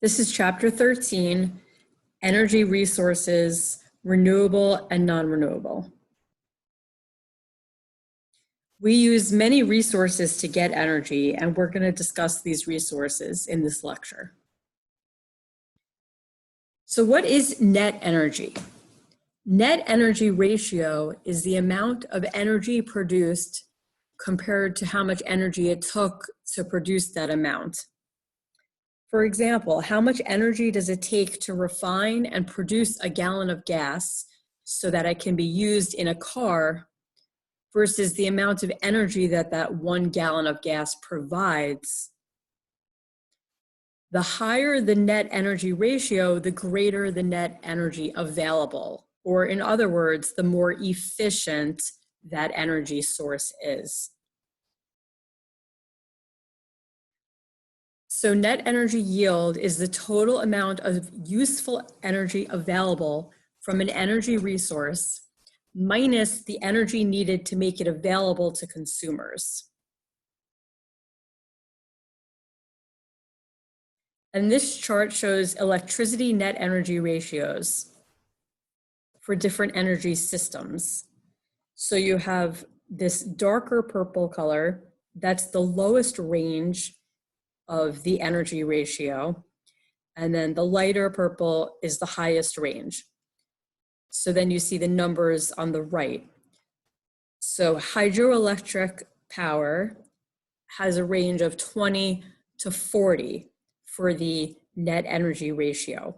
This is Chapter 13, Energy Resources, Renewable and Non-Renewable. We use many resources to get energy, and we're going to discuss these resources in this lecture. So what is net energy? Net energy ratio is the amount of energy produced compared to how much energy it took to produce that amount. For example, how much energy does it take to refine and produce a gallon of gas so that it can be used in a car versus the amount of energy that that 1 gallon of gas provides? The higher the net energy ratio, the greater the net energy available, or in other words, the more efficient that energy source is. So net energy yield is the total amount of useful energy available from an energy resource minus the energy needed to make it available to consumers. And this chart shows electricity net energy ratios for different energy systems. So you have this darker purple color, that's the lowest range of the energy ratio. And then the lighter purple is the highest range. So then you see the numbers on the right. So hydroelectric power has a range of 20 to 40 for the net energy ratio.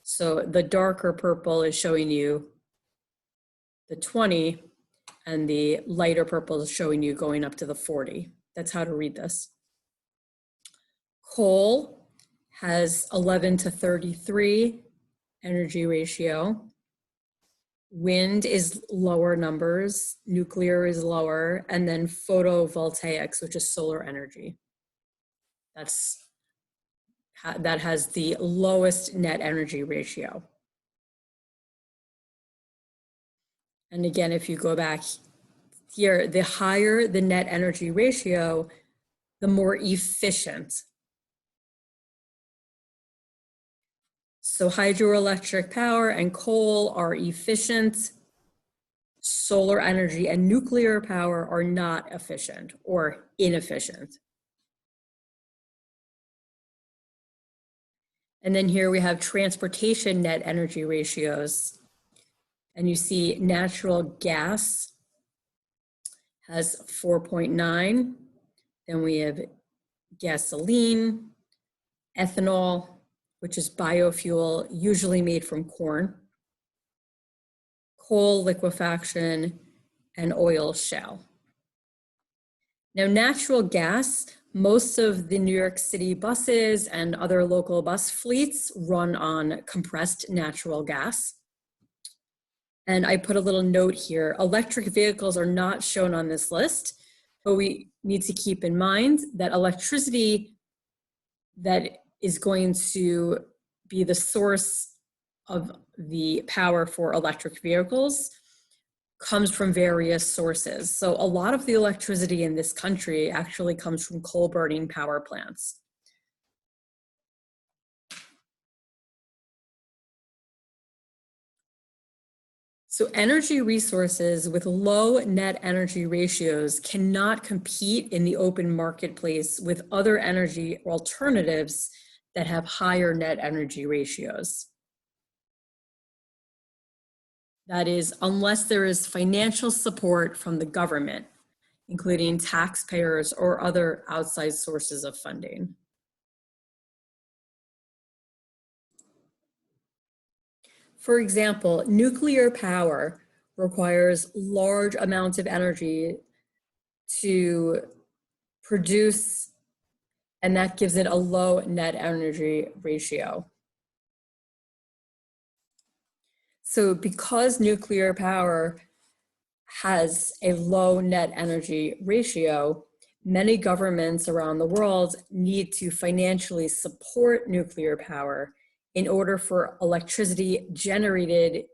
So the darker purple is showing you the 20, and the lighter purple is showing you going up to the 40. That's how to read this. Coal has 11 to 33 energy ratio. Wind is lower numbers, nuclear is lower, and then photovoltaics, which is solar energy. That has the lowest net energy ratio. And again, if you go back here, the higher the net energy ratio, the more efficient. So hydroelectric power and coal are efficient. Solar energy and nuclear power are not efficient or inefficient. And then here we have transportation net energy ratios. And you see natural gas has 4.9. Then we have gasoline, ethanol, which is biofuel, usually made from corn, coal liquefaction, and oil shale. Now, natural gas, most of the New York City buses and other local bus fleets run on compressed natural gas. And I put a little note here, electric vehicles are not shown on this list, but we need to keep in mind that electricity that is going to be the source of the power for electric vehicles comes from various sources. So a lot of the electricity in this country actually comes from coal burning power plants. So energy resources with low net energy ratios cannot compete in the open marketplace with other energy alternatives that have higher net energy ratios. That is, unless there is financial support from the government, including taxpayers or other outside sources of funding. For example, nuclear power requires large amounts of energy to produce, and that gives it a low net energy ratio. So because nuclear power has a low net energy ratio, many governments around the world need to financially support nuclear power in order for electricity generated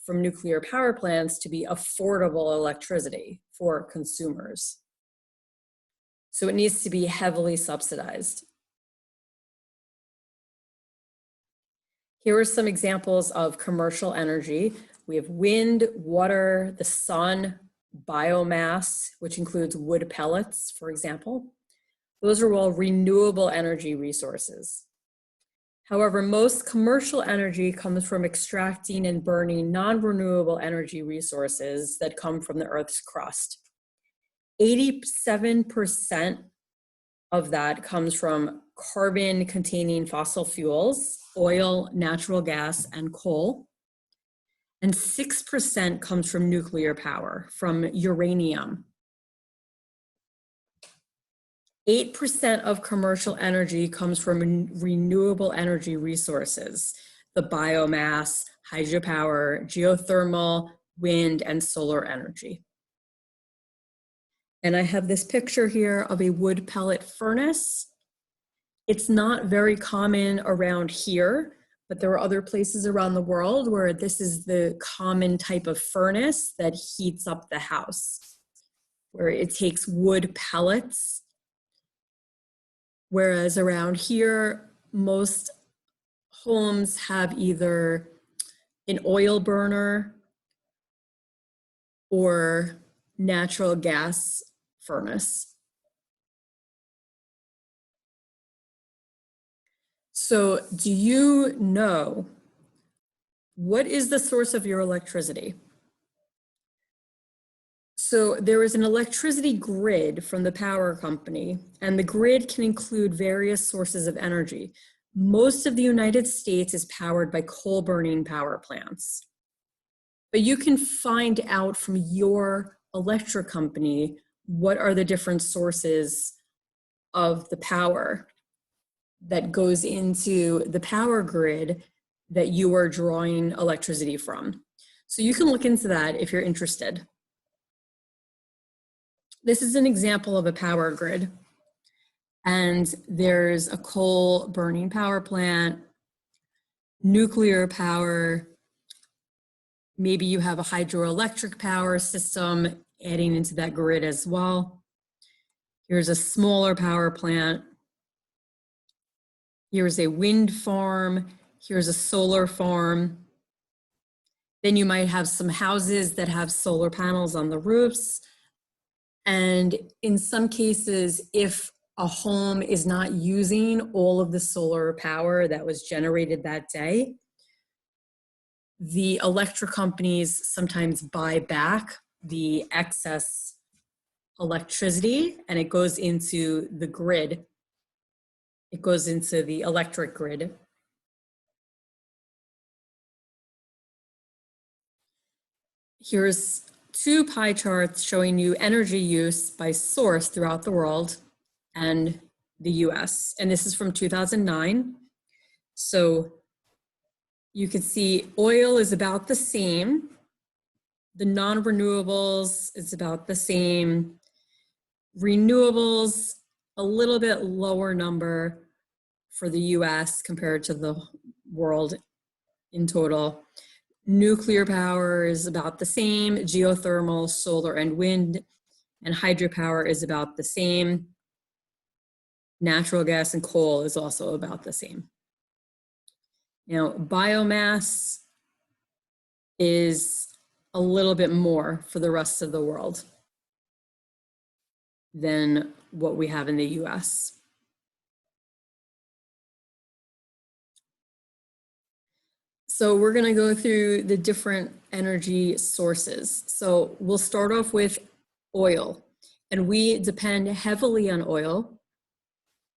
from nuclear power plants to be affordable electricity for consumers. So it needs to be heavily subsidized. Here are some examples of commercial energy. We have wind, water, the sun, biomass, which includes wood pellets, for example. Those are all renewable energy resources. However, most commercial energy comes from extracting and burning non-renewable energy resources that come from the Earth's crust. 87% of that comes from carbon-containing fossil fuels, oil, natural gas, and coal. And 6% comes from nuclear power, from uranium. 8% of commercial energy comes from renewable energy resources, the biomass, hydropower, geothermal, wind, and solar energy. And I have this picture here of a wood pellet furnace. It's not very common around here, but there are other places around the world where this is the common type of furnace that heats up the house, where it takes wood pellets. Whereas around here, most homes have either an oil burner or natural gas furnace. So do you know what is the source of your electricity? So there is an electricity grid from the power company, and the grid can include various sources of energy. Most of the United States is powered by coal-burning power plants. But you can find out from your electric company what are the different sources of the power that goes into the power grid that you are drawing electricity from. So you can look into that if you're interested. This is an example of a power grid. And there's a coal burning power plant, nuclear power, maybe you have a hydroelectric power system adding into that grid as well. Here's a smaller power plant. Here's a wind farm. Here's a solar farm. Then you might have some houses that have solar panels on the roofs. And in some cases, if a home is not using all of the solar power that was generated that day, the electric companies sometimes buy back the excess electricity and it goes into the grid. It goes into the electric grid. Here's two pie charts showing you energy use by source throughout the world and the US. And this is from 2009. So you can see oil is about the same. The non-renewables is about the same. Renewables, a little bit lower number for the US compared to the world in total. Nuclear power is about the same. Geothermal, solar, and wind, and hydropower is about the same. Natural gas and coal is also about the same. Now, biomass is a little bit more for the rest of the world than what we have in the US. So we're going to go through the different energy sources. So we'll start off with oil, and we depend heavily on oil.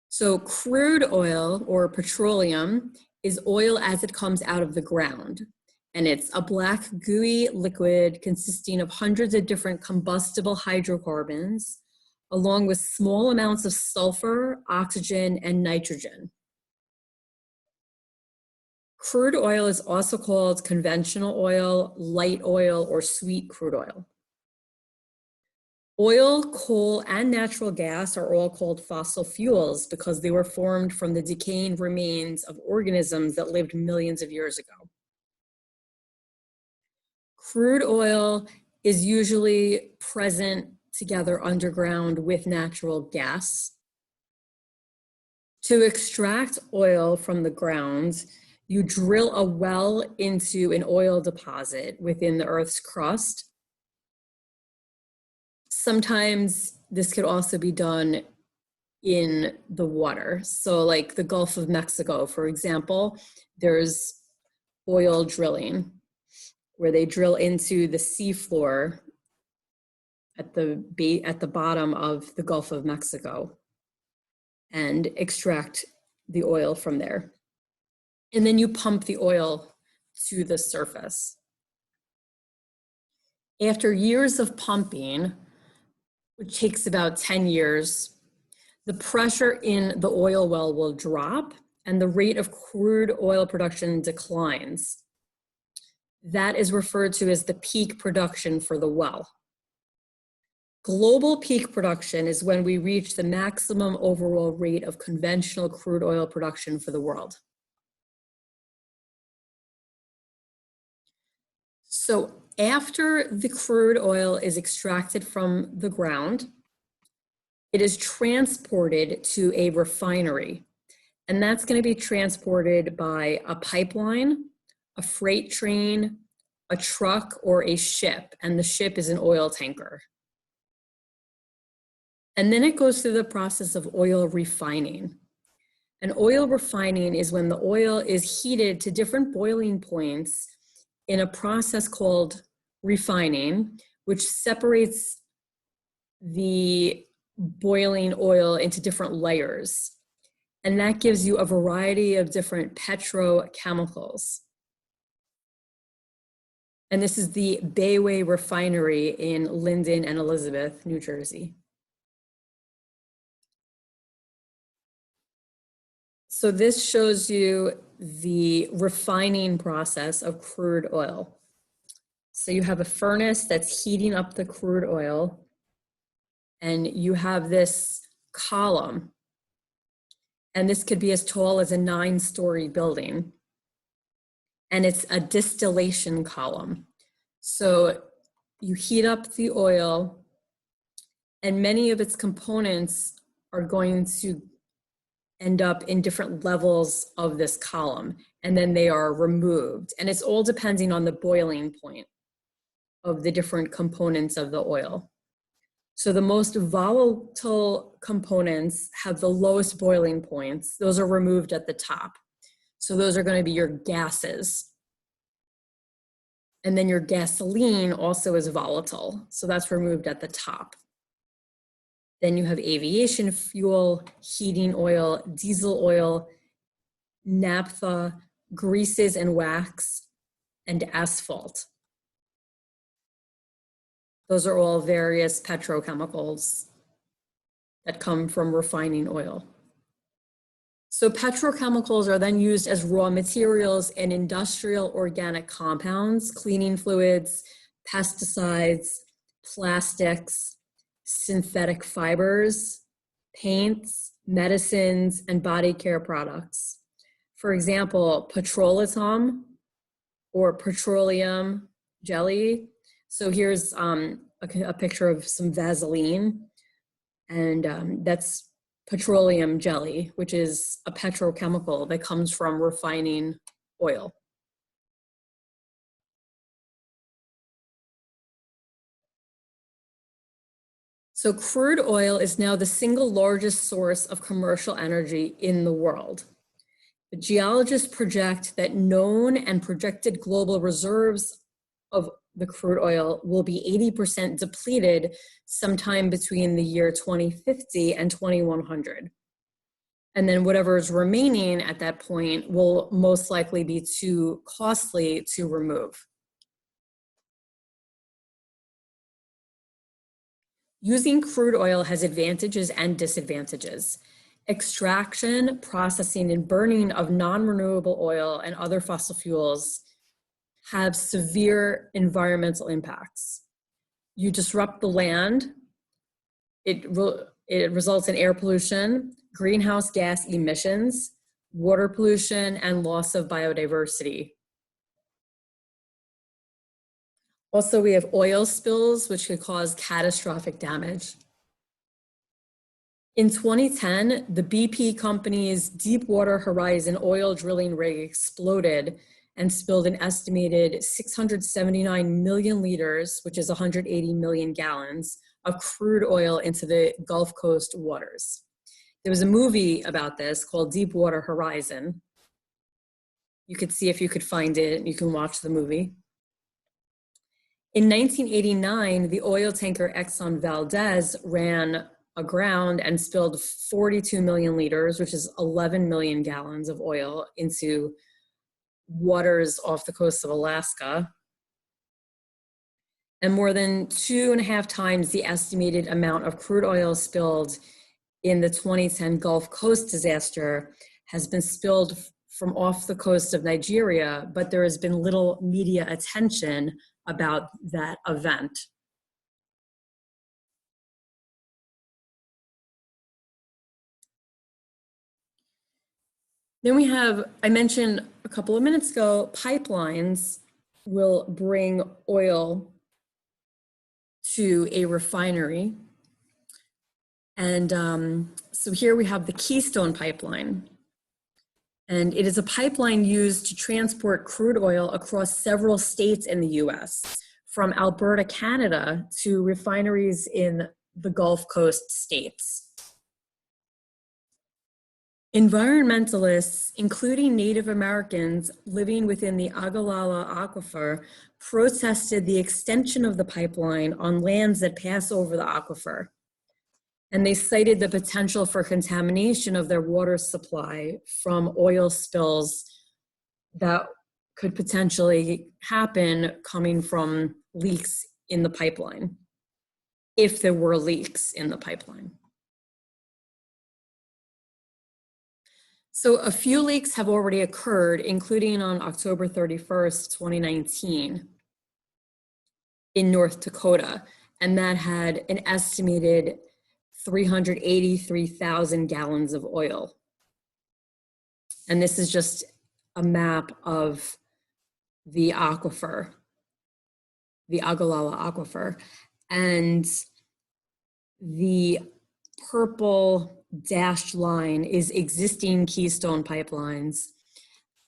So crude oil, or petroleum, is oil as it comes out of the ground. And it's a black gooey liquid consisting of hundreds of different combustible hydrocarbons, along with small amounts of sulfur, oxygen, and nitrogen. Crude oil is also called conventional oil, light oil, or sweet crude oil. Oil, coal, and natural gas are all called fossil fuels because they were formed from the decaying remains of organisms that lived millions of years ago. Crude oil is usually present together underground with natural gas. To extract oil from the ground, You drill a well into an oil deposit within the Earth's crust. Sometimes this could also be done in the water. So like the Gulf of Mexico, for example, there's oil drilling where they drill into the seafloor at the bottom of the Gulf of Mexico and extract the oil from there. And then you pump the oil to the surface. After years of pumping, which takes about 10 years, the pressure in the oil well will drop and the rate of crude oil production declines. That is referred to as the peak production for the well. Global peak production is when we reach the maximum overall rate of conventional crude oil production for the world. So after the crude oil is extracted from the ground, it is transported to a refinery. And that's going to be transported by a pipeline, a freight train, a truck, or a ship. And the ship is an oil tanker. And then it goes through the process of oil refining. And oil refining is when the oil is heated to different boiling points in a process called refining, which separates the boiling oil into different layers. And that gives you a variety of different petrochemicals. And this is the Bayway Refinery in Linden and Elizabeth, New Jersey. So this shows you the refining process of crude oil. So you have a furnace that's heating up the crude oil, and you have this column, and this could be as tall as a 9-story building, and it's a distillation column. So you heat up the oil, and many of its components are going to end up in different levels of this column, and then they are removed. And it's all depending on the boiling point of the different components of the oil. So the most volatile components have the lowest boiling points. Those are removed at the top. So those are going to be your gases. And then your gasoline also is volatile. So that's removed at the top. Then you have aviation fuel, heating oil, diesel oil, naphtha, greases and wax, and asphalt. Those are all various petrochemicals that come from refining oil. So petrochemicals are then used as raw materials in industrial organic compounds, cleaning fluids, pesticides, plastics, synthetic fibers, paints, medicines, and body care products. For example, petrolatum or petroleum jelly. So here's a picture of some Vaseline, and that's petroleum jelly, which is a petrochemical that comes from refining oil. So crude oil is now the single largest source of commercial energy in the world. The geologists project that known and projected global reserves of the crude oil will be 80% depleted sometime between the year 2050 and 2100. And then whatever is remaining at that point will most likely be too costly to remove. Using crude oil has advantages and disadvantages. Extraction, processing, and burning of non-renewable oil and other fossil fuels have severe environmental impacts. You disrupt the land, it results in air pollution, greenhouse gas emissions, water pollution, and loss of biodiversity. Also, we have oil spills, which could cause catastrophic damage. In 2010, the BP company's Deepwater Horizon oil drilling rig exploded and spilled an estimated 679 million liters, which is 180 million gallons, of crude oil into the Gulf Coast waters. There was a movie about this called Deepwater Horizon. You could see if you could find it, you can watch the movie. In 1989, the oil tanker Exxon Valdez ran aground and spilled 42 million liters, which is 11 million gallons of oil, into waters off the coast of Alaska. And more than 2.5 times the estimated amount of crude oil spilled in the 2010 Gulf Coast disaster has been spilled from off the coast of Nigeria, but there has been little media attention about that event. Then we have, I mentioned a couple of minutes ago, pipelines will bring oil to a refinery. And so here we have the Keystone Pipeline. And it is a pipeline used to transport crude oil across several states in the US, from Alberta, Canada, to refineries in the Gulf Coast states. Environmentalists, including Native Americans living within the Ogallala Aquifer, protested the extension of the pipeline on lands that pass over the aquifer. And they cited the potential for contamination of their water supply from oil spills that could potentially happen coming from leaks in the pipeline, if there were leaks in the pipeline. So a few leaks have already occurred, including on October 31st, 2019 in North Dakota, and that had an estimated 383,000 gallons of oil. And this is just a map of the aquifer, the Ogallala Aquifer. And the purple dashed line is existing Keystone pipelines.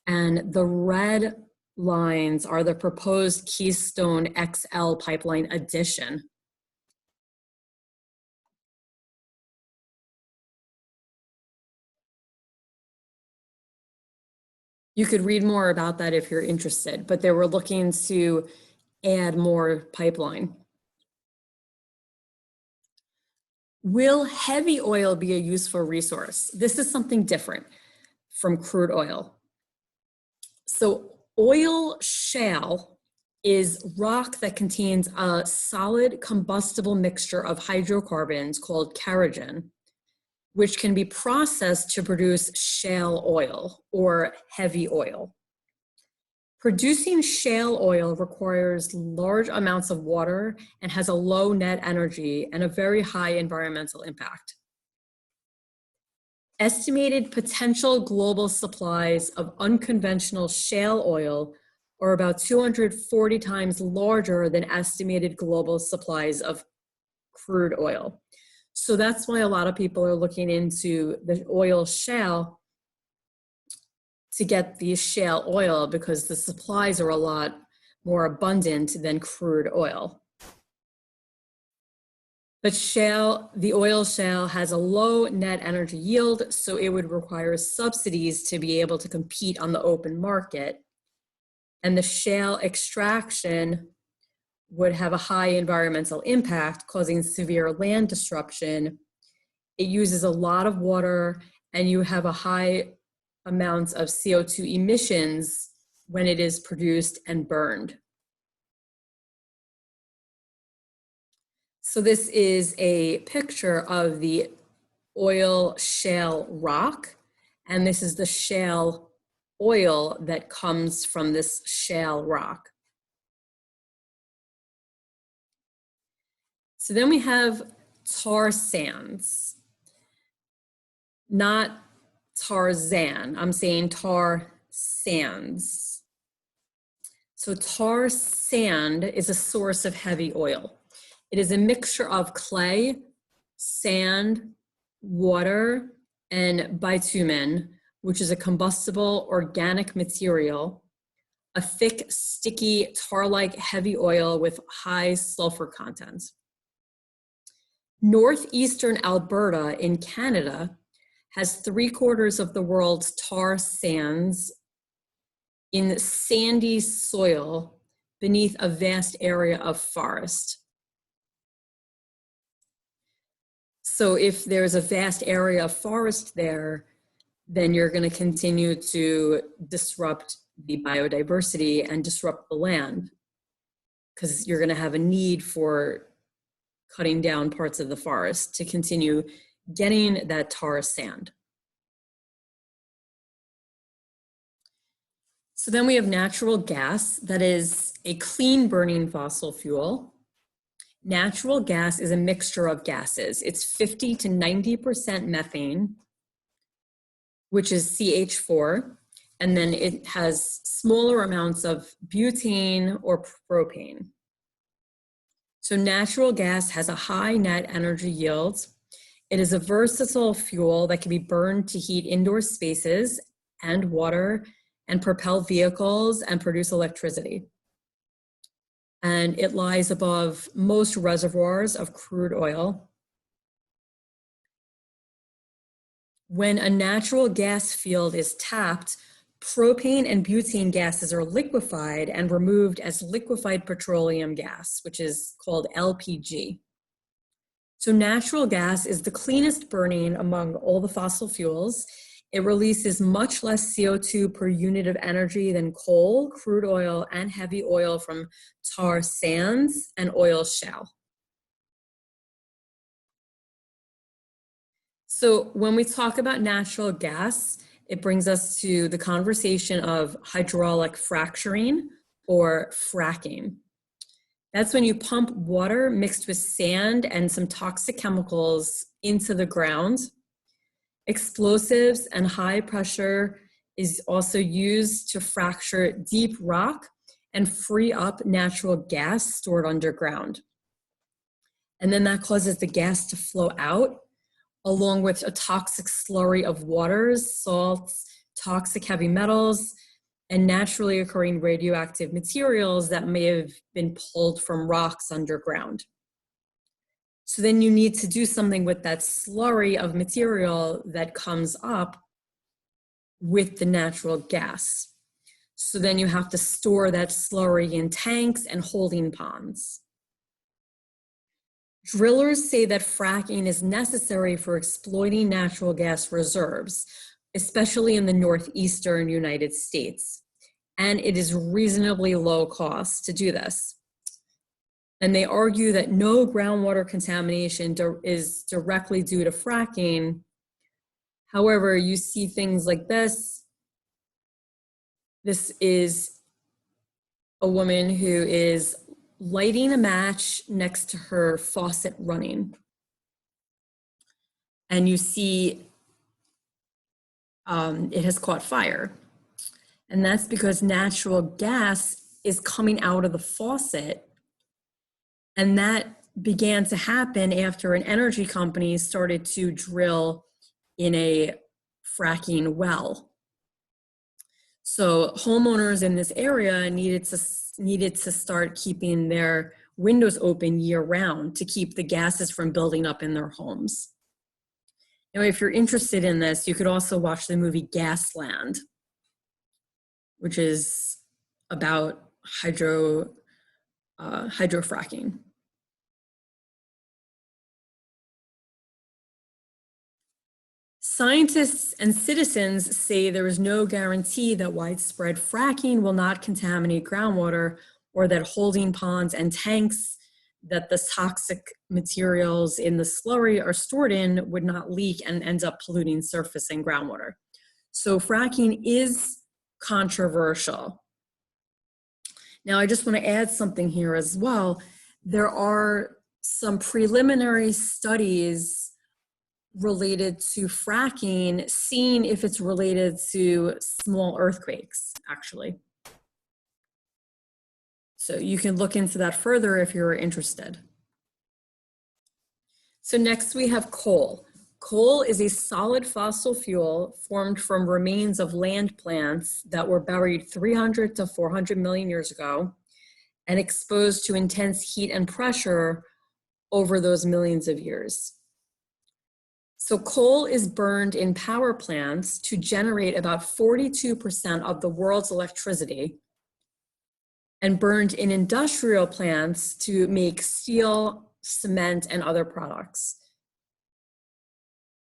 And the red lines are the proposed Keystone XL pipeline addition. You could read more about that if you're interested, but they were looking to add more pipeline. Will heavy oil be a useful resource? This is something different from crude oil. So oil shale is rock that contains a solid combustible mixture of hydrocarbons called kerogen, which can be processed to produce shale oil or heavy oil. Producing shale oil requires large amounts of water and has a low net energy and a very high environmental impact. Estimated potential global supplies of unconventional shale oil are about 240 times larger than estimated global supplies of crude oil. So that's why a lot of people are looking into the oil shale to get the shale oil, because the supplies are a lot more abundant than crude oil. But the oil shale has a low net energy yield, so it would require subsidies to be able to compete on the open market. And the shale extraction would have a high environmental impact, causing severe land disruption. It uses a lot of water, and you have a high amounts of CO2 emissions when it is produced and burned. So this is a picture of the oil shale rock, and this is the shale oil that comes from this shale rock. So then we have tar sands, not Tarzan. I'm saying tar sands. So tar sand is a source of heavy oil. It is a mixture of clay, sand, water, and bitumen, which is a combustible organic material, a thick, sticky, tar-like heavy oil with high sulfur content. Northeastern Alberta in Canada has 3/4 of the world's tar sands in sandy soil beneath a vast area of forest. So if there's a vast area of forest there, then you're going to continue to disrupt the biodiversity and disrupt the land, because you're going to have a need for cutting down parts of the forest to continue getting that tar sand. So then we have natural gas, that is a clean burning fossil fuel. Natural gas is a mixture of gases. It's 50 to 90% methane, which is CH4, and then it has smaller amounts of butane or propane. So natural gas has a high net energy yield. It is a versatile fuel that can be burned to heat indoor spaces and water and propel vehicles and produce electricity. And it lies above most reservoirs of crude oil. When a natural gas field is tapped, propane and butane gases are liquefied and removed as liquefied petroleum gas, which is called LPG. So natural gas is the cleanest burning among all the fossil fuels. It releases much less CO2 per unit of energy than coal, crude oil, and heavy oil from tar sands and oil shale. So when we talk about natural gas, it brings us to the conversation of hydraulic fracturing or fracking. That's when you pump water mixed with sand and some toxic chemicals into the ground. Explosives and high pressure is also used to fracture deep rock and free up natural gas stored underground. And then that causes the gas to flow out, along with a toxic slurry of waters, salts, toxic heavy metals, and naturally occurring radioactive materials that may have been pulled from rocks underground. So then you need to do something with that slurry of material that comes up with the natural gas. So then you have to store that slurry in tanks and holding ponds. Drillers say that fracking is necessary for exploiting natural gas reserves, especially in the northeastern United States. And it is reasonably low cost to do this. And they argue that no groundwater contamination is directly due to fracking. However, you see things like this. This is a woman who is lighting a match next to her faucet running. And you see it has caught fire. And that's because natural gas is coming out of the faucet. And that began to happen after an energy company started to drill in a fracking well. So homeowners in this area needed to start keeping their windows open year round to keep the gases from building up in their homes. Now, if you're interested in this, you could also watch the movie Gasland, which is about hydrofracking. Scientists and citizens say there is no guarantee that widespread fracking will not contaminate groundwater, or that holding ponds and tanks that the toxic materials in the slurry are stored in would not leak and end up polluting surface and groundwater. So fracking is controversial. Now, I just want to add something here as well. There are some preliminary studies related to fracking, seeing if it's related to small earthquakes, actually. So you can look into that further if you're interested. So next we have coal. Coal is a solid fossil fuel formed from remains of land plants that were buried 300 to 400 million years ago and exposed to intense heat and pressure over those millions of years. So coal is burned in power plants to generate about 42% of the world's electricity, and burned in industrial plants to make steel, cement, and other products.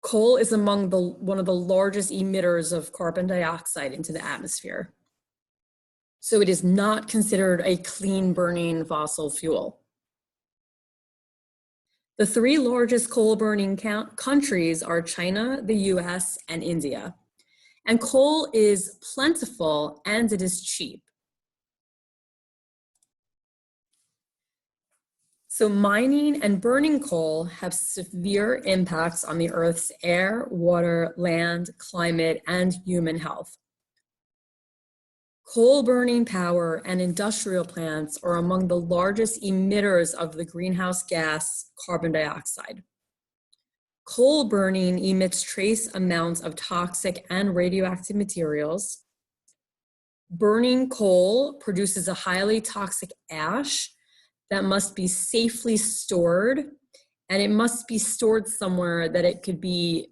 Coal is among one of the largest emitters of carbon dioxide into the atmosphere. So it is not considered a clean burning fossil fuel. The three largest coal burning countries are China, the US, and India. And coal is plentiful and it is cheap. So mining and burning coal have severe impacts on the Earth's air, water, land, climate, and human health. Coal burning power and industrial plants are among the largest emitters of the greenhouse gas carbon dioxide. Coal burning emits trace amounts of toxic and radioactive materials. Burning coal produces a highly toxic ash that must be safely stored, and it must be stored somewhere that it could be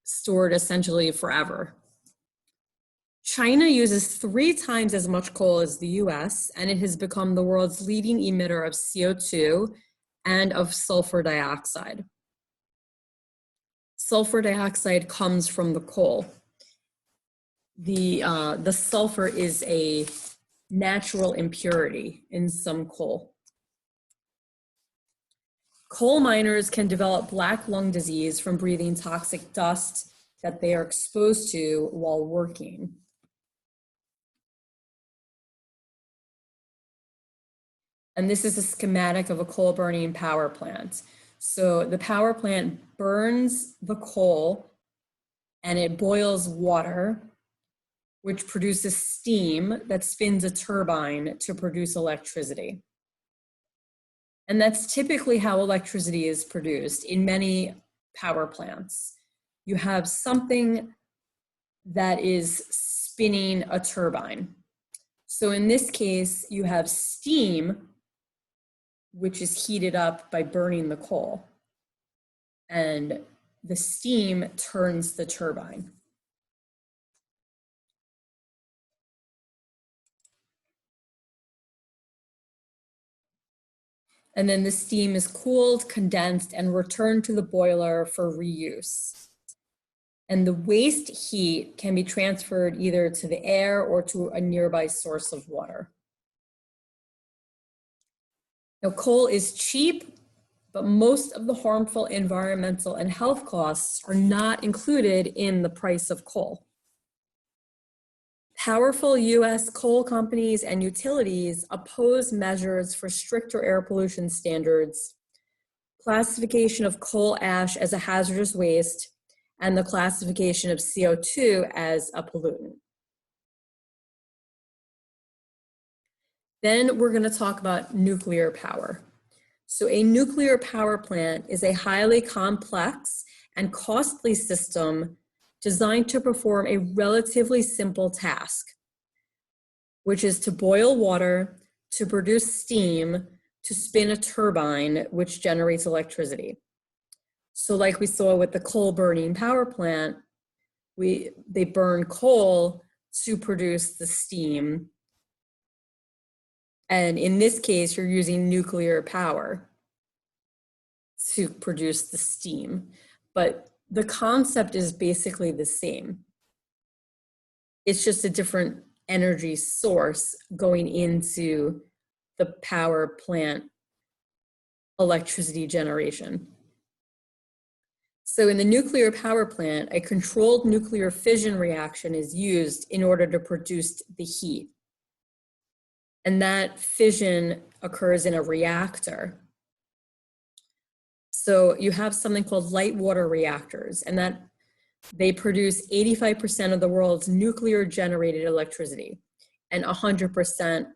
stored essentially forever. China uses 3 times as much coal as the US, and it has become the world's leading emitter of CO2 and of sulfur dioxide. Sulfur dioxide comes from the coal. The sulfur is a natural impurity in some coal. Coal miners can develop black lung disease from breathing toxic dust that they are exposed to while working. And this is a schematic of a coal burning power plant. So the power plant burns the coal and it boils water, which produces steam that spins a turbine to produce electricity. And that's typically how electricity is produced in many power plants. You have something that is spinning a turbine. So in this case, you have steam, which is heated up by burning the coal. And the steam turns the turbine. And then the steam is cooled, condensed, and returned to the boiler for reuse. And the waste heat can be transferred either to the air or to a nearby source of water. Now, coal is cheap, but most of the harmful environmental and health costs are not included in the price of coal. Powerful US coal companies and utilities oppose measures for stricter air pollution standards, classification of coal ash as a hazardous waste, and the classification of CO2 as a pollutant. Then we're going to talk about nuclear power. So a nuclear power plant is a highly complex and costly system designed to perform a relatively simple task, which is to boil water, to produce steam, to spin a turbine, which generates electricity. So like we saw with the coal burning power plant, they burn coal to produce the steam. And in this case, you're using nuclear power to produce the steam. But the concept is basically the same. It's just a different energy source going into the power plant electricity generation. So in the nuclear power plant, a controlled nuclear fission reaction is used in order to produce the heat. And that fission occurs in a reactor. So you have something called light water reactors, and that they produce 85% of the world's nuclear generated electricity and 100%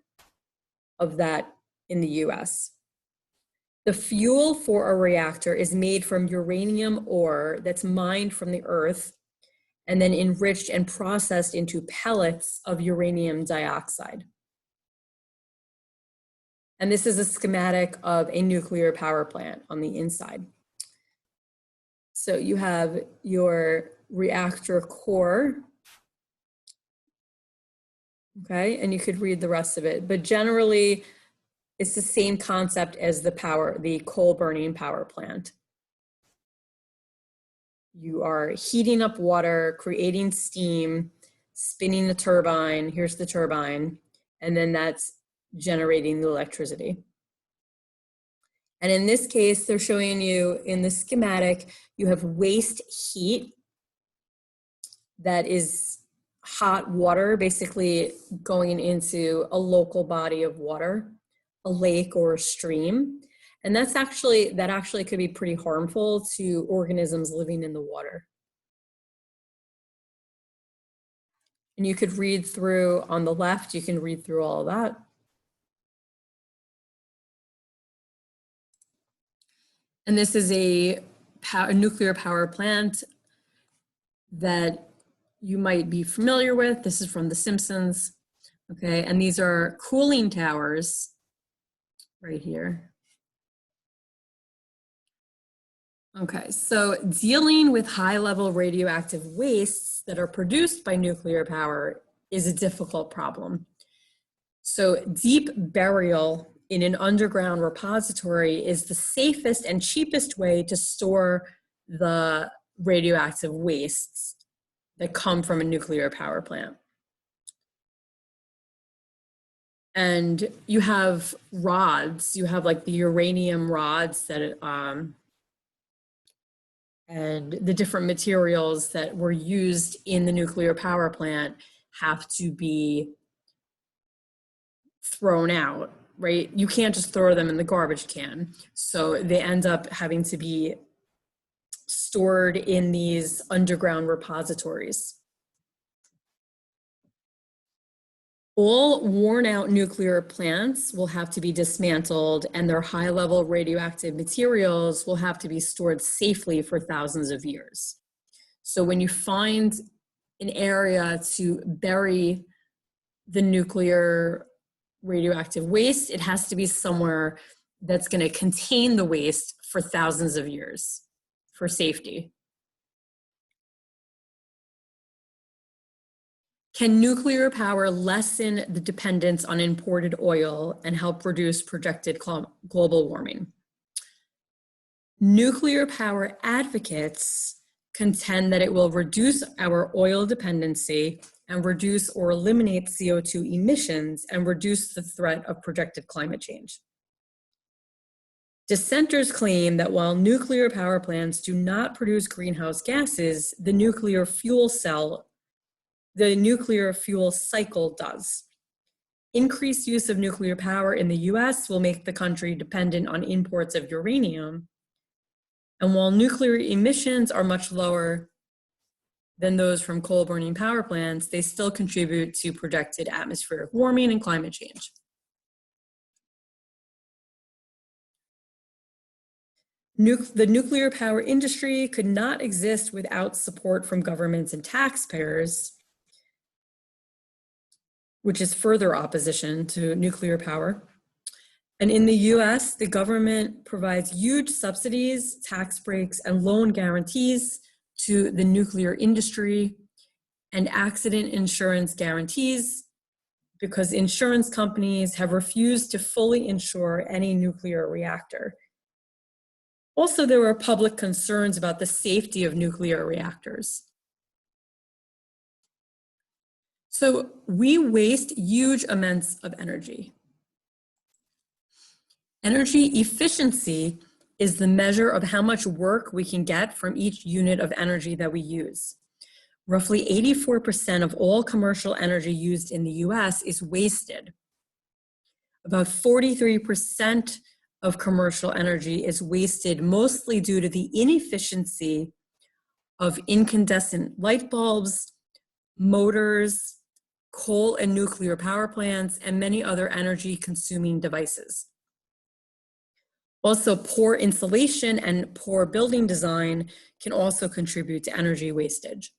of that in the US. The fuel for a reactor is made from uranium ore that's mined from the earth and then enriched and processed into pellets of uranium dioxide. And this is a schematic of a nuclear power plant on the inside. So you have your reactor core, okay, and you could read the rest of it, but generally it's the same concept as the coal burning power plant. You are heating up water, creating steam, spinning the turbine, here's the turbine, and then that's generating the electricity. And in this case, they're showing you in the schematic, you have waste heat that is hot water, basically going into a local body of water, a lake or a stream. And that actually could be pretty harmful to organisms living in the water. And you could read through on the left, you can read through all of that. And this is a nuclear power plant that you might be familiar with. This is from The Simpsons, okay? And these are cooling towers right here. Okay, so dealing with high-level radioactive wastes that are produced by nuclear power is a difficult problem. So deep burial in an underground repository is the safest and cheapest way to store the radioactive wastes that come from a nuclear power plant. And you have rods, you have like the uranium rods that, and the different materials that were used in the nuclear power plant have to be thrown out, right? You can't just throw them in the garbage can. So they end up having to be stored in these underground repositories. All worn out nuclear plants will have to be dismantled, and their high-level radioactive materials will have to be stored safely for thousands of years. So when you find an area to bury the nuclear radioactive waste, it has to be somewhere that's going to contain the waste for thousands of years for safety. Can nuclear power lessen the dependence on imported oil and help reduce projected global warming? Nuclear power advocates contend that it will reduce our oil dependency and reduce or eliminate CO2 emissions and reduce the threat of projected climate change. Dissenters claim that while nuclear power plants do not produce greenhouse gases, the nuclear fuel cycle does. Increased use of nuclear power in the US will make the country dependent on imports of uranium. And while nuclear emissions are much lower than those from coal burning power plants, they still contribute to projected atmospheric warming and climate change. The nuclear power industry could not exist without support from governments and taxpayers, which is further opposition to nuclear power. And in the US, the government provides huge subsidies, tax breaks, and loan guarantees to the nuclear industry and accident insurance guarantees because insurance companies have refused to fully insure any nuclear reactor. Also, there were public concerns about the safety of nuclear reactors. So we waste huge amounts of energy. Energy efficiency is the measure of how much work we can get from each unit of energy that we use. Roughly 84% of all commercial energy used in the US is wasted. About 43% of commercial energy is wasted mostly due to the inefficiency of incandescent light bulbs, motors, coal and nuclear power plants, and many other energy consuming devices. Also, poor insulation and poor building design can also contribute to energy wastage.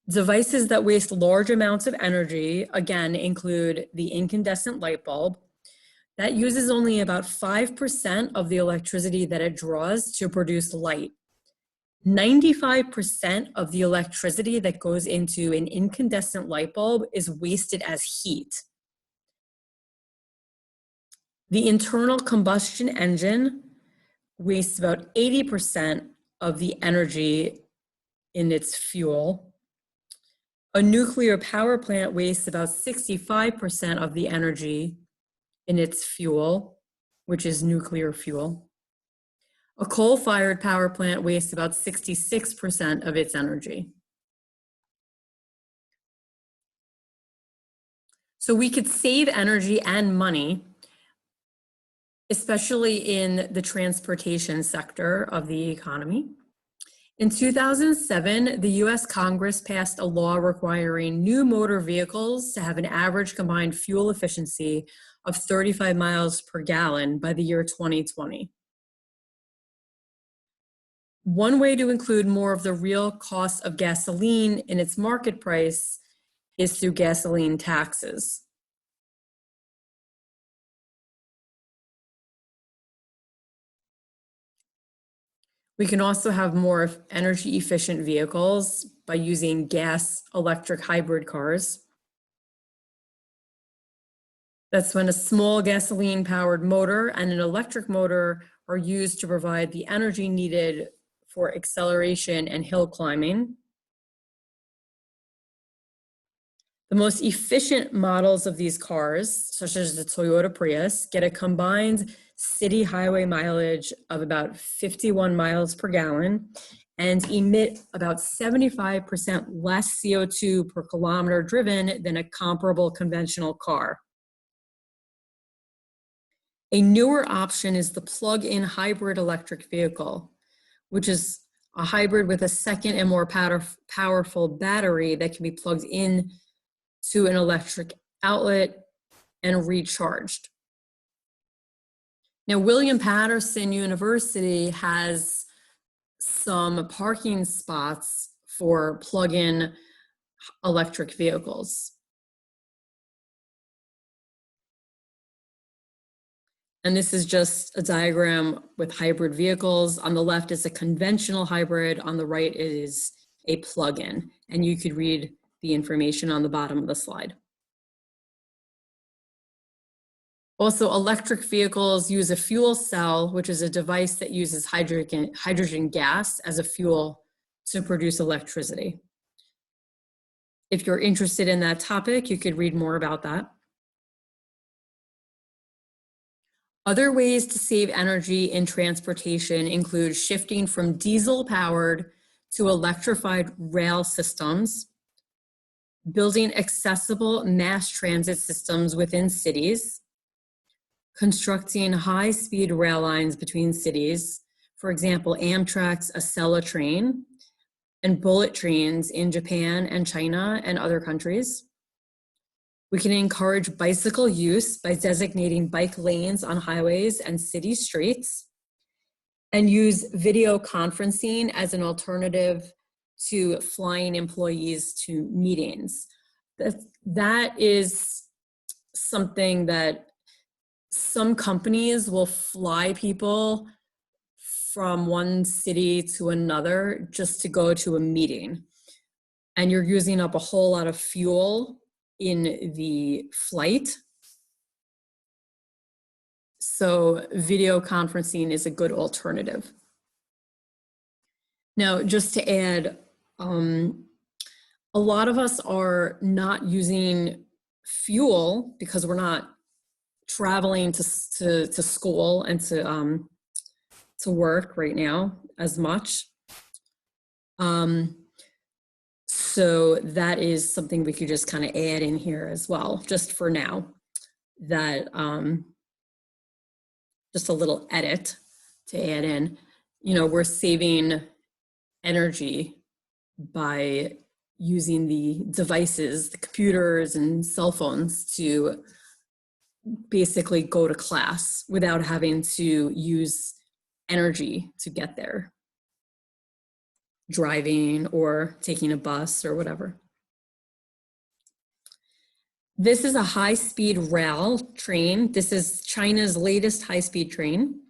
Devices that waste large amounts of energy, again, include the incandescent light bulb. That uses only about 5% of the electricity that it draws to produce light. 95% of the electricity that goes into an incandescent light bulb is wasted as heat. The internal combustion engine wastes about 80% of the energy in its fuel. A nuclear power plant wastes about 65% of the energy in its fuel, which is nuclear fuel. A coal-fired power plant wastes about 66% of its energy. So we could save energy and money, especially in the transportation sector of the economy. In 2007, the US Congress passed a law requiring new motor vehicles to have an average combined fuel efficiency of 35 miles per gallon by the year 2020. One way to include more of the real cost of gasoline in its market price is through gasoline taxes. We can also have more energy efficient vehicles by using gas electric hybrid cars. That's when a small gasoline powered motor and an electric motor are used to provide the energy needed for acceleration and hill climbing. The most efficient models of these cars, such as the Toyota Prius, get a combined city highway mileage of about 51 miles per gallon and emit about 75% less CO2 per kilometer driven than a comparable conventional car. A newer option is the plug-in hybrid electric vehicle, which is a hybrid with a second and more powerful battery that can be plugged in to an electric outlet and recharged. Now, William Patterson University has some parking spots for plug-in electric vehicles. And this is just a diagram with hybrid vehicles. On the left is a conventional hybrid, on the right is a plug-in, and you could read the information on the bottom of the slide. Also, electric vehicles use a fuel cell, which is a device that uses hydrogen gas as a fuel to produce electricity. If you're interested in that topic, you could read more about that. Other ways to save energy in transportation include shifting from diesel-powered to electrified rail systems, building accessible mass transit systems within cities, constructing high-speed rail lines between cities, for example, Amtrak's Acela train, and bullet trains in Japan and China and other countries. We can encourage bicycle use by designating bike lanes on highways and city streets, and use video conferencing as an alternative to flying employees to meetings. That is something that some companies will fly people from one city to another just to go to a meeting. And you're using up a whole lot of fuel in the flight. So video conferencing is a good alternative. Now, just to add, a lot of us are not using fuel because we're not traveling to school and to work right now as much. So that is something we could just kind of add in here as well, just for now, that just a little edit to add in. You know, we're saving energy by using the devices, the computers and cell phones to basically go to class without having to use energy to get there, driving or taking a bus or whatever. This is a high-speed rail train. This is China's latest high-speed train.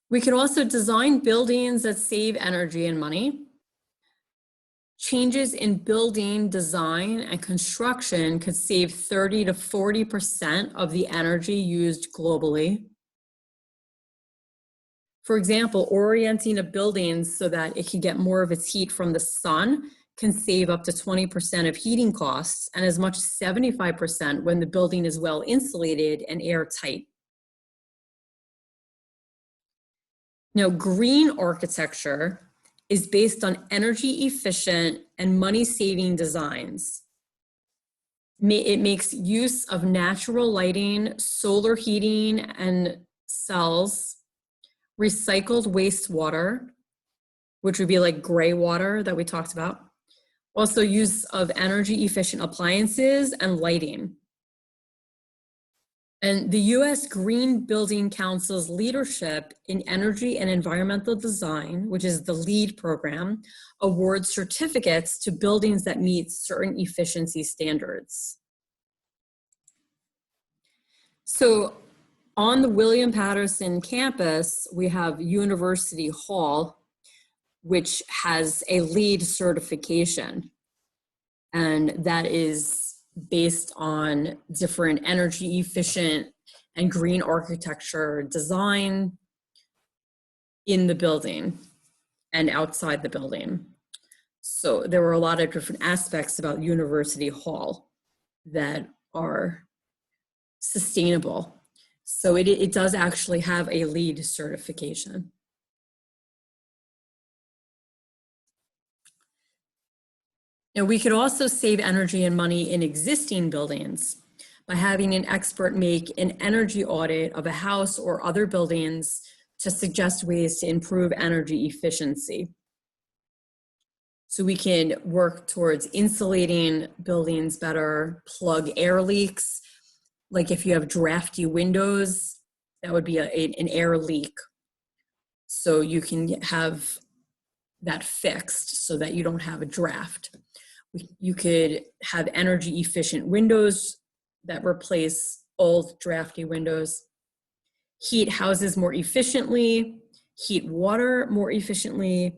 We could also design buildings that save energy and money. Changes in building design and construction could save 30 to 40% of the energy used globally. For example, orienting a building so that it can get more of its heat from the sun can save up to 20% of heating costs and as much as 75% when the building is well insulated and airtight. Now, green architecture is based on energy efficient and money saving designs. It makes use of natural lighting, solar heating and cells, recycled wastewater, which would be like gray water that we talked about. Also use of energy efficient appliances and lighting. And the US Green Building Council's leadership in energy and environmental design, which is the LEED program, awards certificates to buildings that meet certain efficiency standards. So on the William Patterson campus, we have University Hall, which has a LEED certification. And that is based on different energy efficient and green architecture design in the building and outside the building. So there were a lot of different aspects about University Hall that are sustainable. So it does actually have a LEED certification. Now, we could also save energy and money in existing buildings by having an expert make an energy audit of a house or other buildings to suggest ways to improve energy efficiency. So we can work towards insulating buildings better, plug air leaks. Like if you have drafty windows, that would be an air leak. So you can have that fixed so that you don't have a draft. You could have energy efficient windows that replace old drafty windows, heat houses more efficiently, heat water more efficiently,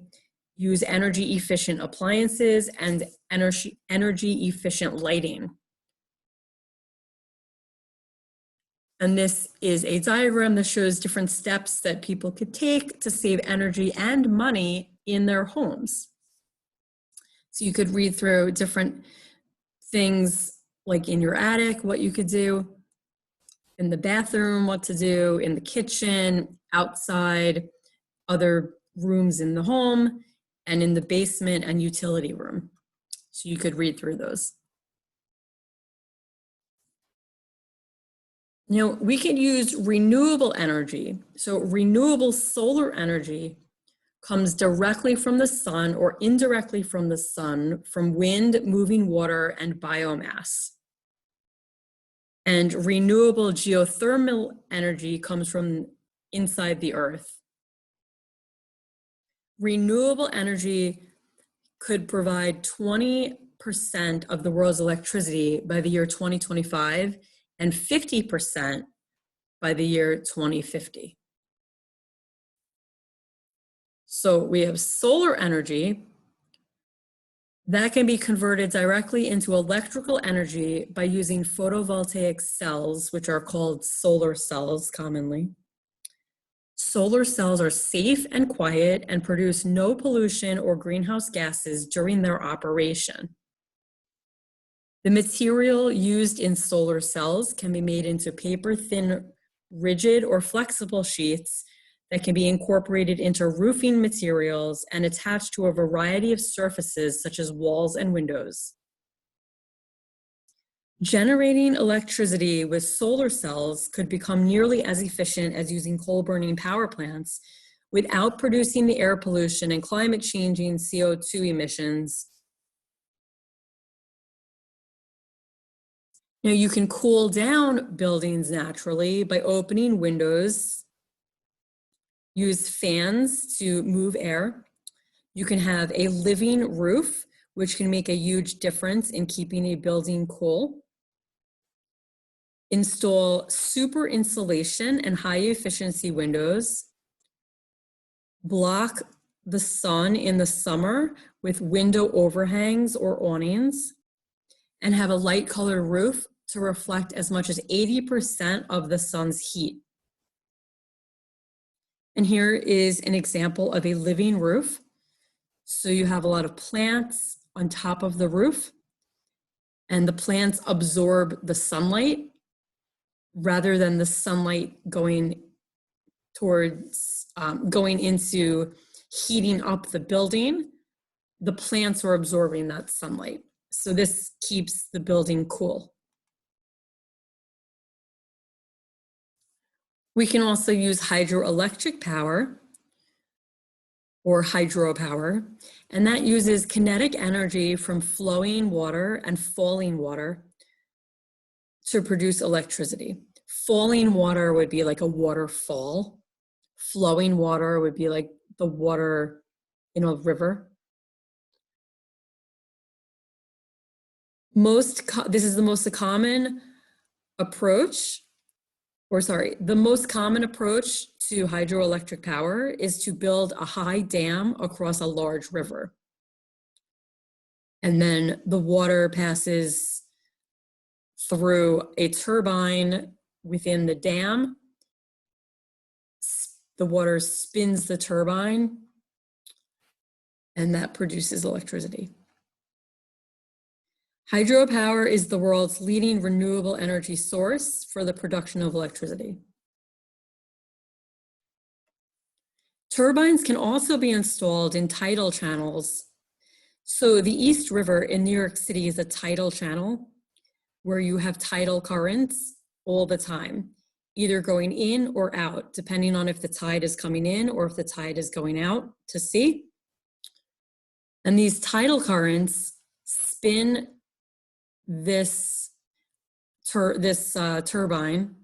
use energy efficient appliances and energy efficient lighting. And this is a diagram that shows different steps that people could take to save energy and money in their homes. So you could read through different things like in your attic, what you could do, in the bathroom, what to do, in the kitchen, outside, other rooms in the home, and in the basement and utility room. So you could read through those. Now, we can use renewable energy. So renewable solar energy comes directly from the sun or indirectly from the sun, from wind, moving water, and biomass. And renewable geothermal energy comes from inside the earth. Renewable energy could provide 20% of the world's electricity by the year 2025 and 50% by the year 2050. So we have solar energy that can be converted directly into electrical energy by using photovoltaic cells, which are called solar cells commonly. Solar cells are safe and quiet and produce no pollution or greenhouse gases during their operation. The material used in solar cells can be made into paper-thin, rigid, or flexible sheets that can be incorporated into roofing materials and attached to a variety of surfaces such as walls and windows. Generating electricity with solar cells could become nearly as efficient as using coal-burning power plants without producing the air pollution and climate-changing CO2 emissions Now you can cool down buildings naturally by opening windows, use fans to move air. You can have a living roof, which can make a huge difference in keeping a building cool. Install super insulation and high efficiency windows. Block the sun in the summer with window overhangs or awnings, and have a light colored roof to reflect as much as 80% of the sun's heat. And here is an example of a living roof. So you have a lot of plants on top of the roof, and the plants absorb the sunlight rather than the sunlight going towards, going into heating up the building. The plants are absorbing that sunlight. So this keeps the building cool. We can also use hydroelectric power or hydropower, and that uses kinetic energy from flowing water and falling water to produce electricity. Falling water would be like a waterfall. Flowing water would be like the water in a river. This is the most common approach, the most common approach to hydroelectric power is to build a high dam across a large river. And then the water passes through a turbine within the dam. The water spins the turbine, and that produces electricity. Hydropower is the world's leading renewable energy source for the production of electricity. Turbines can also be installed in tidal channels. So the East River in New York City is a tidal channel where you have tidal currents all the time, either going in or out, depending on if the tide is coming in or if the tide is going out to sea. And these tidal currents spin this turbine,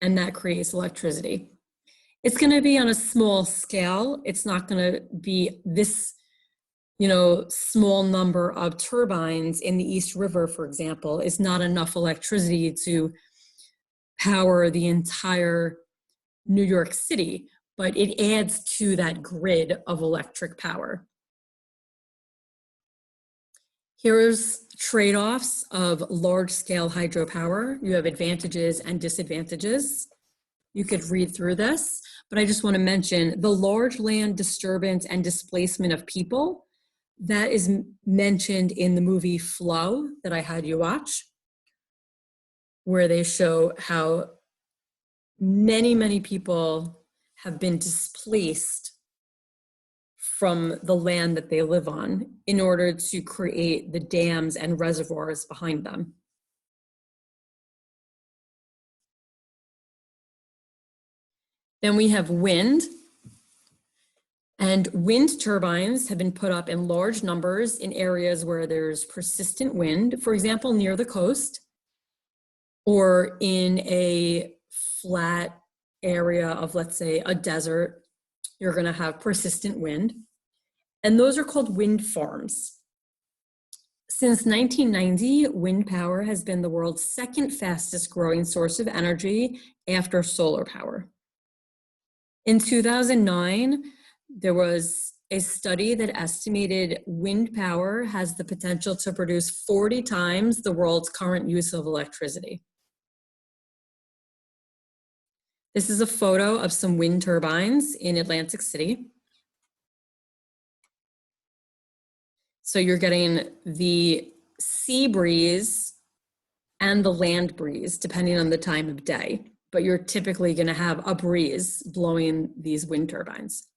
and that creates electricity. It's going to be on a small scale. It's not going to be this, small number of turbines in the East River, for example, is not enough electricity to power the entire New York City, but it adds to that grid of electric power. Here's trade-offs of large-scale hydropower. You have advantages and disadvantages. You could read through this, but I just want to mention the large land disturbance and displacement of people that is mentioned in the movie Flow that I had you watch, where they show how many, many people have been displaced from the land that they live on in order to create the dams and reservoirs behind them. Then we have wind. And wind turbines have been put up in large numbers in areas where there's persistent wind, for example, near the coast, or in a flat area of, let's say, a desert. You're going to have persistent wind. And those are called wind farms. Since 1990, wind power has been the world's second fastest growing source of energy after solar power. In 2009, there was a study that estimated wind power has the potential to produce 40 times the world's current use of electricity. This is a photo of some wind turbines in Atlantic City. So you're getting the sea breeze and the land breeze, depending on the time of day, but you're typically going to have a breeze blowing these wind turbines.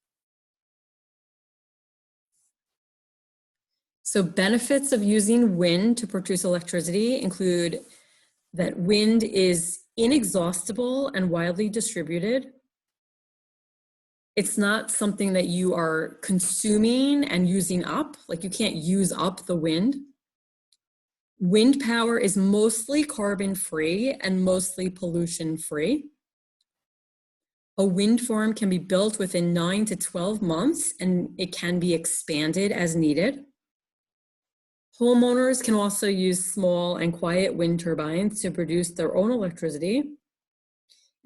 So benefits of using wind to produce electricity include that wind is inexhaustible and widely distributed. It's not something that you are consuming and using up, like you can't use up the wind. Wind power is mostly carbon-free and mostly pollution-free. A wind farm can be built within 9 to 12 months, and it can be expanded as needed. Homeowners can also use small and quiet wind turbines to produce their own electricity.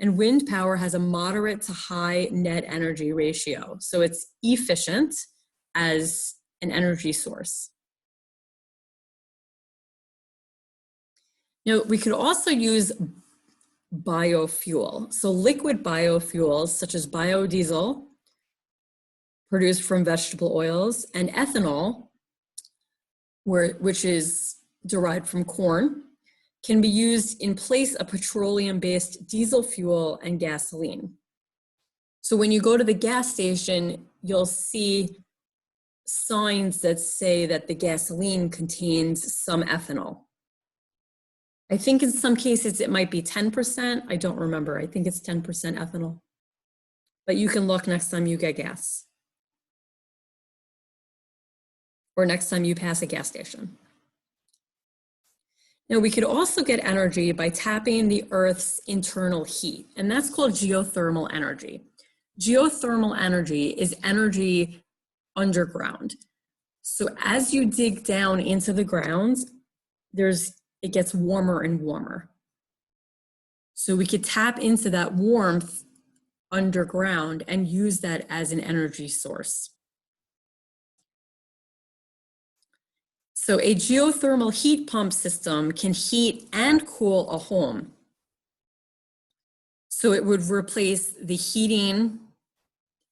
And wind power has a moderate to high net energy ratio, so it's efficient as an energy source. Now, we could also use biofuel. So liquid biofuels such as biodiesel produced from vegetable oils and ethanol, which is derived from corn, can be used in place of petroleum-based diesel fuel and gasoline. So when you go to the gas station, you'll see signs that say that the gasoline contains some ethanol. I think in some cases it might be 10%. I don't remember. I think it's 10% ethanol. But you can look next time you get gas. Or next time you pass a gas station. Now, we could also get energy by tapping the Earth's internal heat, and that's called geothermal energy. Geothermal energy is energy underground. So as you dig down into the ground, it gets warmer and warmer. So we could tap into that warmth underground and use that as an energy source. So a geothermal heat pump system can heat and cool a home. So it would replace the heating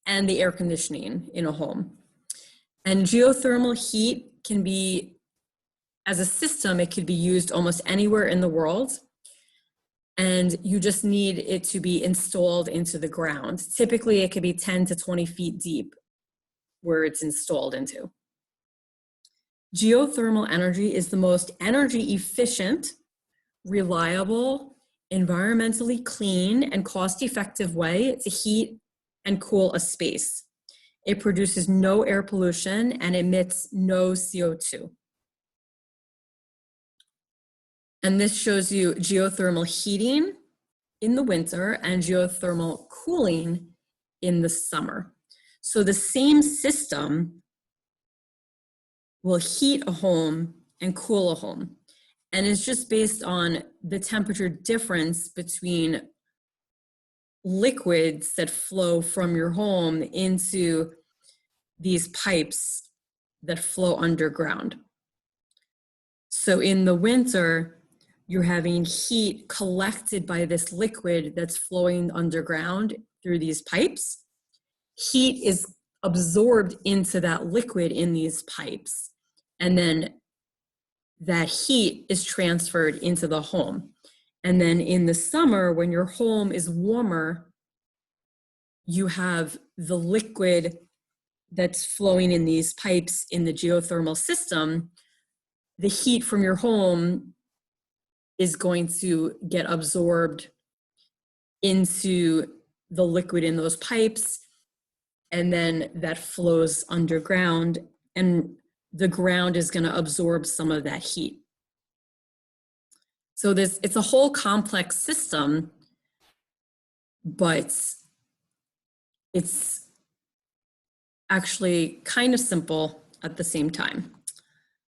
and the air conditioning in a home. And geothermal heat can be, as a system, it could be used almost anywhere in the world. And you just need it to be installed into the ground. Typically, it could be 10 to 20 feet deep where it's installed into. Geothermal energy is the most energy efficient, reliable, environmentally clean, and cost-effective way to heat and cool a space. It produces no air pollution and emits no CO2. And this shows you geothermal heating in the winter and geothermal cooling in the summer. So the same system will heat a home and cool a home. And it's just based on the temperature difference between liquids that flow from your home into these pipes that flow underground. So in the winter, you're having heat collected by this liquid that's flowing underground through these pipes. Heat is absorbed into that liquid in these pipes, and then that heat is transferred into the home. And then in the summer, when your home is warmer, you have the liquid that's flowing in these pipes in the geothermal system. The heat from your home is going to get absorbed into the liquid in those pipes, and then that flows underground, and the ground is going to absorb some of that heat. So it's a whole complex system, but it's actually kind of simple at the same time.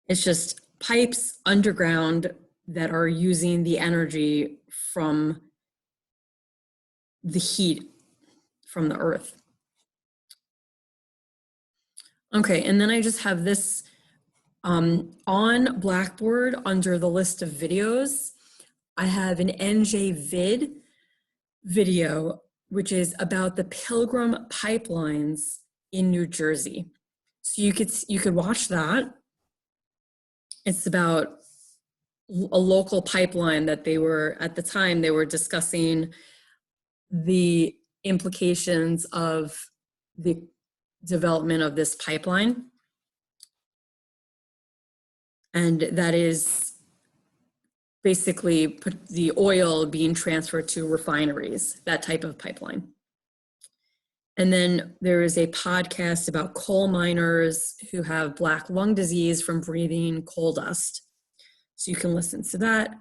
It's just pipes underground that are using the energy from the heat from the earth. Okay, and then I just have this on Blackboard under the list of videos. I have an NJVid video, which is about the Pilgrim pipelines in New Jersey. So you could watch that. It's about a local pipeline that at the time they were discussing the implications of the development of this pipeline. And that is basically the oil being transferred to refineries, that type of pipeline. And then there is a podcast about coal miners who have black lung disease from breathing coal dust. So you can listen to that.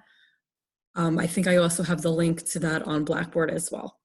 I think I also have the link to that on Blackboard as well.